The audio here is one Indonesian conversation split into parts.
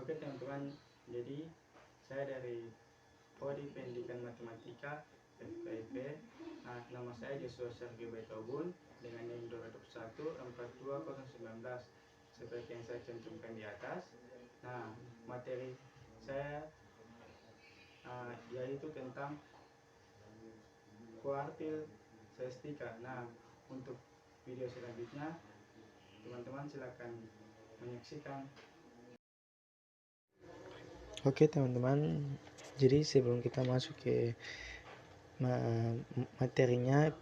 Oke teman-teman, jadi saya dari Prodi Pendidikan Matematika FKIP. Nama saya Joshua Sergio Baitobun dengan NIM 2142019 seperti yang saya cantumkan di atas. Nah, materi saya yaitu tentang kuartil statistika. Nah, untuk video selanjutnya teman-teman silakan menyaksikan. Oke teman-teman, jadi sebelum kita masuk ke materinya,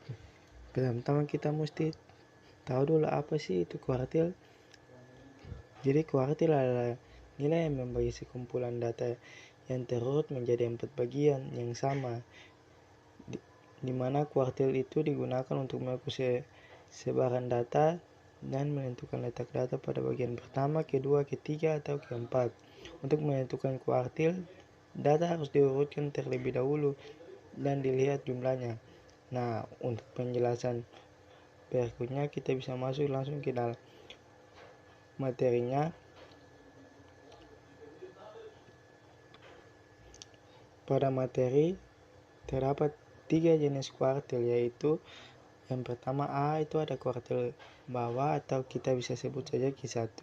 pertama kita mesti tahu dulu apa sih itu kuartil. Jadi kuartil adalah nilai yang membagi sekumpulan data yang terurut menjadi 4 bagian yang sama, di mana kuartil itu digunakan untuk mengukur sebaran data dan menentukan letak data pada bagian pertama, kedua, ketiga, atau keempat. Untuk menentukan kuartil, data harus diurutkan terlebih dahulu dan dilihat jumlahnya. Nah, untuk penjelasan berikutnya kita bisa masuk langsung ke dalam materinya. Pada materi terdapat 3 jenis kuartil, yaitu yang pertama A, itu ada kuartil bawah atau kita bisa sebut saja Q1.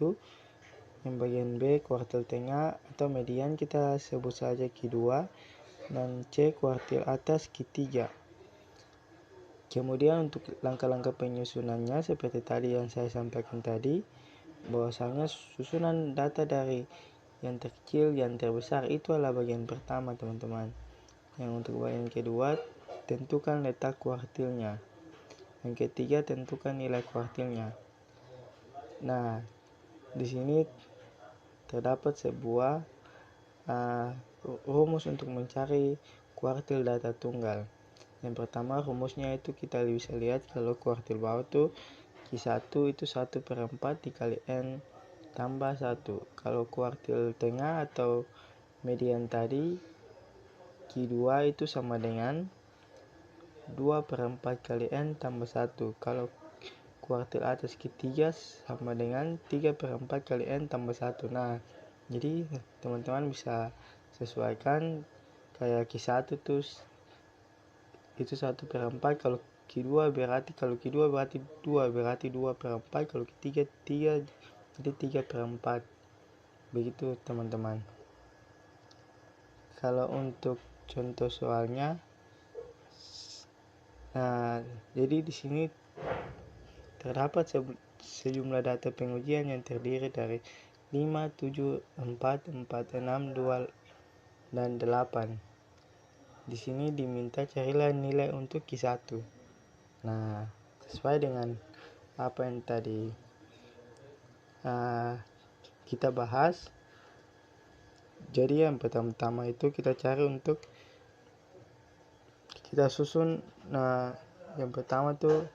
Yang bagian B kuartil tengah atau median kita sebut saja Q2, dan C kuartil atas Q3. Kemudian untuk langkah-langkah penyusunannya seperti tadi yang saya sampaikan tadi, bahwasanya susunan data dari yang terkecil yang terbesar itu adalah bagian pertama teman-teman. Yang untuk bagian kedua, tentukan letak kuartilnya. Yang ketiga, tentukan nilai kuartilnya. Nah, di sini terdapat sebuah rumus untuk mencari kuartil data tunggal. Yang pertama, rumusnya itu kita bisa lihat kalau kuartil bawah itu Q1 itu 1/4 dikali N tambah 1. Kalau kuartil tengah atau median tadi Q2 itu sama dengan 2/4 kali N tambah 1. Kalau kuartil atas Q3 sama dengan 3/4 kali N tambah 1. Nah, jadi teman-teman bisa sesuaikan kayak Q1 tuh itu 1/4, kalau Q2 berarti 2 berarti 2/4, kalau Q3 3 jadi 3/4. Begitu teman-teman. Kalau untuk contoh soalnya, nah jadi di sini terdapat sejumlah data pengujian yang terdiri dari 5, 7, 4, 4, 6, 2, dan 8. Di sini diminta carilah nilai untuk Q1. Nah, sesuai dengan apa yang tadi kita bahas, jadi yang pertama-tama itu kita cari untuk kita susun. Nah, yang pertama tuh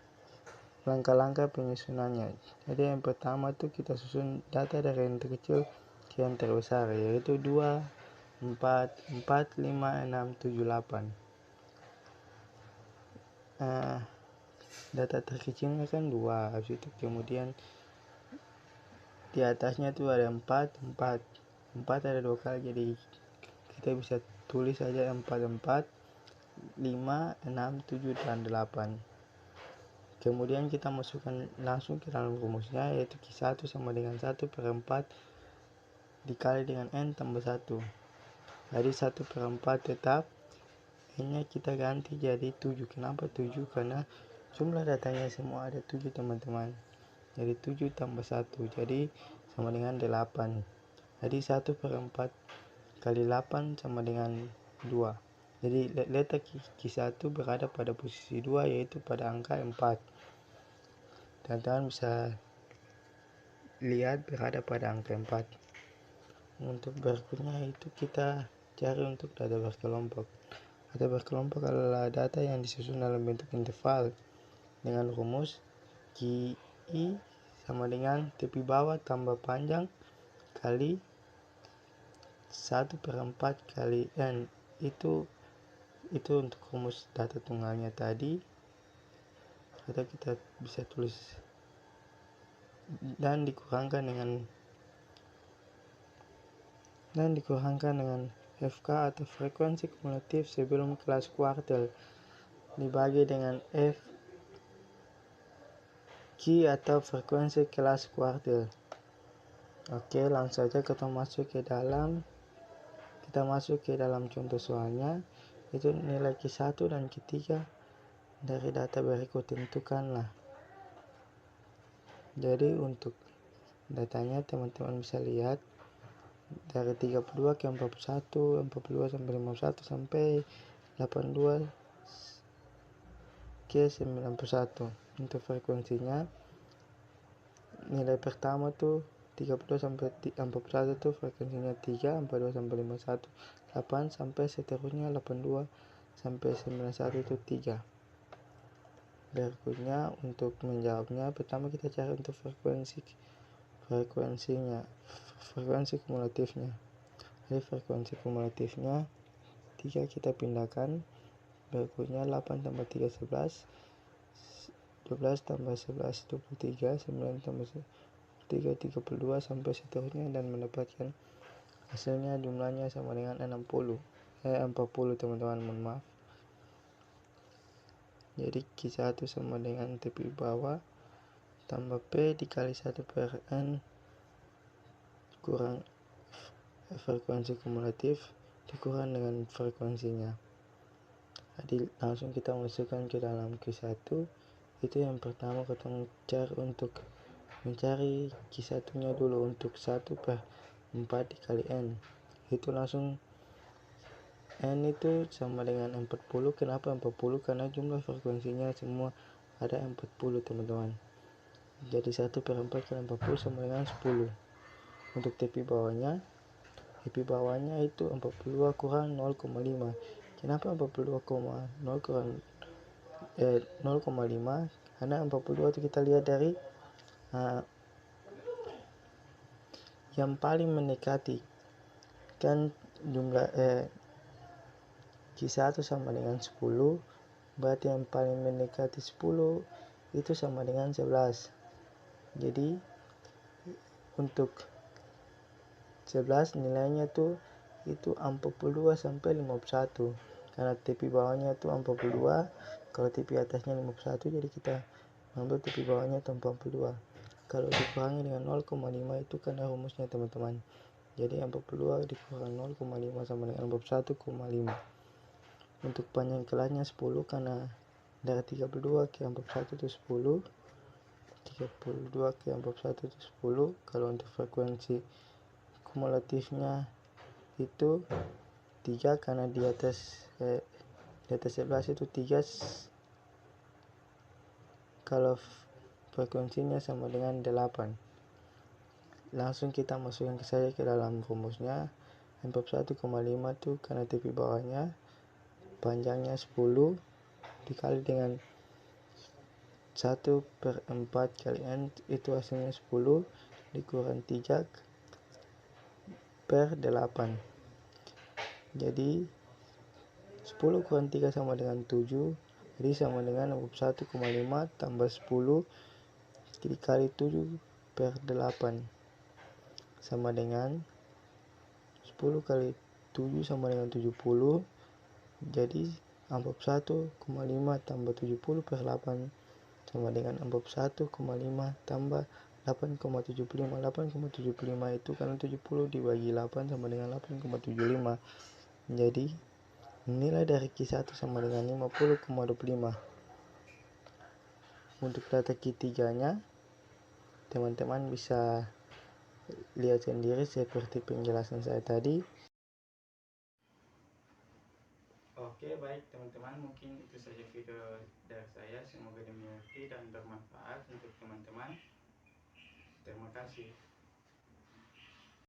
langkah-langkah penyusunannya. Jadi yang pertama tuh kita susun data dari yang terkecil ke yang terbesar, yaitu 2, 4, 4, 5, 6, 7, 8. Data terkecilnya kan 2, habis itu kemudian di atasnya tuh ada 4 ada 2 kali, jadi kita bisa tulis saja 4, 5, 6, 7, dan 8. Kemudian kita masukkan langsung ke dalam rumusnya, yaitu Q1 sama dengan 1/4 dikali dengan N tambah 1. Jadi 1/4 tetap, N-nya kita ganti jadi 7. Kenapa 7? Karena jumlah datanya semua ada 7 teman-teman. Jadi 7 tambah 1 jadi sama dengan 8. Jadi 1/4 kali 8 sama dengan 2. Jadi letak Q1 berada pada posisi 2, yaitu pada angka 4. Teman-teman bisa lihat berada pada angka 4. Untuk berikutnya itu kita cari untuk data berkelompok. Data berkelompok adalah data yang disusun dalam bentuk interval dengan rumus QI sama dengan tepi bawah tambah panjang kali 1/4 kali N. Itu untuk rumus data tunggalnya tadi. Kita bisa tulis dan dikurangkan dengan dan dikurangkan dengan FK atau frekuensi kumulatif sebelum kelas kuartil dibagi dengan FQ atau frekuensi kelas kuartil. Oke, langsung saja kita masuk ke dalam contoh soalnya. Itu nilai Q1 dan Q3 dari data berikut, tentukanlah. Jadi untuk datanya teman-teman bisa lihat dari 32 ke 41, 42 sampai 51 sampai 82 ke 91. Untuk frekuensinya nilai pertama tuh 32 sampai 41 tuh frekuensinya 3, 42 sampai 51 8 sampai seterusnya 82 sampai 91 itu 3. Berikutnya untuk menjawabnya, pertama kita cari untuk frekuensi kumulatifnya. Jadi frekuensi kumulatifnya 3 kita pindahkan. Berikutnya 8 tambah 3 11, 12 tambah 11 23, 9 tambah 3 32 sampai seterusnya, dan mendapatkan hasilnya jumlahnya sama dengan 40 teman-teman, mohon maaf. Jadi Q1 sama dengan tepi bawah tambah P dikali 1 per N kurang frekuensi kumulatif dikurang dengan frekuensinya. Jadi langsung kita masukkan ke dalam Q1. Itu yang pertama kita cari untuk mencari Q1 nya dulu. Untuk 1 per 4 dikali N, itu langsung N itu sama dengan 40. Kenapa 40? Karena jumlah frekuensinya semua ada 40 teman-teman. Jadi 1 per 4 kali 40 sama dengan 10. Untuk tepi bawahnya itu 42 kurang 0,5. Kenapa 42 kurang 0,5? Karena 42 itu kita lihat dari yang paling mendekati, kan jumlah Q1 sama dengan 10, berarti yang paling mendekati 10 itu sama dengan 11. Jadi untuk 11 nilainya tuh itu 42 sampai 51. Karena tepi bawahnya itu 42, kalau tepi atasnya 51, jadi kita ambil tepi bawahnya itu 42. Kalau dikurangi dengan 0,5 itu karena rumusnya teman-teman. Jadi 42 dikurang 0,5 sama dengan 41,5. Untuk panjang kelasnya 10, karena dari 32 ke 41 itu 10. 32 ke 41 itu 10. Kalau untuk frekuensi kumulatifnya itu 3, karena di atas 11 itu 3. Kalau frekuensinya sama dengan 8. Langsung kita masukkan saja ke dalam rumusnya. 41,5 tuh karena tepi bawahnya panjangnya 10 dikali dengan 1 per 4 kali N, itu hasilnya 10 dikurang 3 per 8. Jadi 10 kurang 3 sama dengan 7. Jadi sama dengan 41,5 tambah 10 dikali 7 per 8 sama dengan 10 kali 7 sama dengan 70. Jadi 41,5 tambah 70 per 8 sama dengan 41,5 tambah 8,75. 8,75 itu karena 70 dibagi 8 sama dengan 8,75. Jadi nilai dari Q1 sama dengan 50,25. Untuk data Q3 nya teman-teman bisa lihat sendiri seperti penjelasan saya tadi. Oke, baik teman-teman, mungkin itu saja video dari saya. Semoga dimengerti dan bermanfaat untuk teman-teman. Terima kasih.